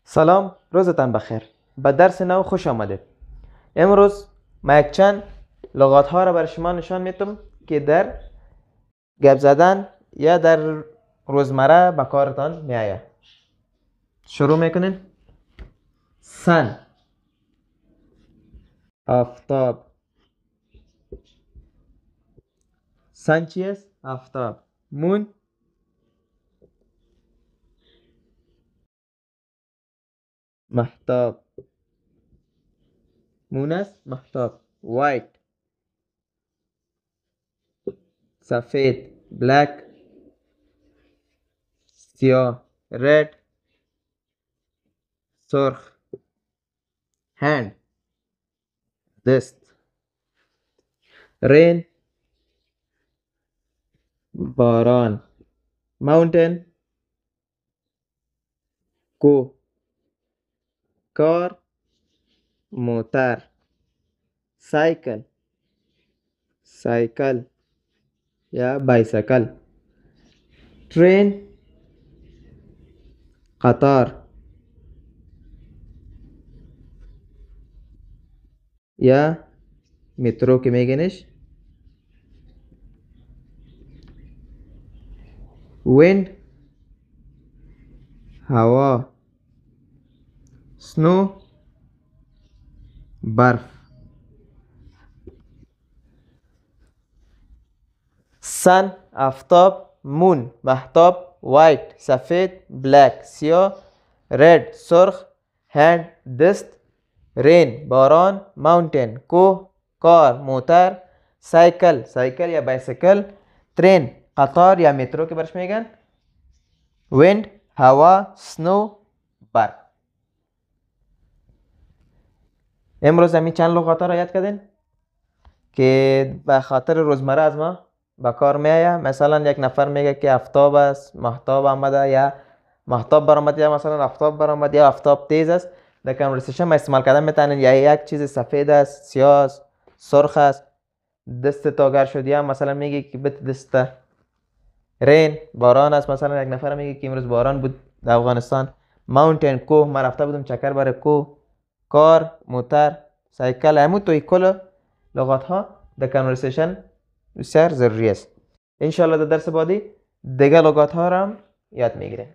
سلام، روزتان بخیر. به درس نو خوش آمدید. امروز ما یک چند لغات ها را بر شما نشان میتم که در گپ زدن یا در روزمره به کارتان می آید. شروع میکنین. سن، آفتاب. سن چی است؟ آفتاب. مون، مهتاب. مون است، مهتاب. وایت، سفید. بلک، سیاه. رد، سرخ. هند، دست. رین، باران. mountain، کوه. کار، موتر. سایکل، سایکل یا بایسکل. ترین، قطار یا مترو که میگنش. ویند، هوا. سنو، برف. سن، آفتاب. مون، مهتاب. وایت، سفید. بلک، سیاه. رد، سرخ. هند، دست. رین، باران. ماونتین، کوه. کار، موتر. سایکل، سایکل یا بایسکل. ترین، قطار یا مترو که برش میگن. ویند، هوا. سنو، برف. امروز همین چند لغات ها را یاد کردین که به خاطر روزمره از ما به کار میایه. مثلا یک نفر میگه که آفتاب است، مهتاب آمده، یا مهتاب برآمد، یا مثلا آفتاب برآمد، یا آفتاب تیز است. در کنورسیشن ما استعمال کردن میتونین. یا یک چیز سفید است، سیاه است، سرخ است. دست تاگر شد، یا مثلا میگه که بت دسته. رین، باران است. مثلا یک نفر میگه که امروز باران بود در افغانستان. ماونتین، کوه. من رفته بودم چکر برای کوه. کار، موتر، سایکل. همون توی کل لغات ها در کنورسیشن بسیار ضروری است. انشالله در درس بعدی دیگه لغات ها را هم یاد میگیریم.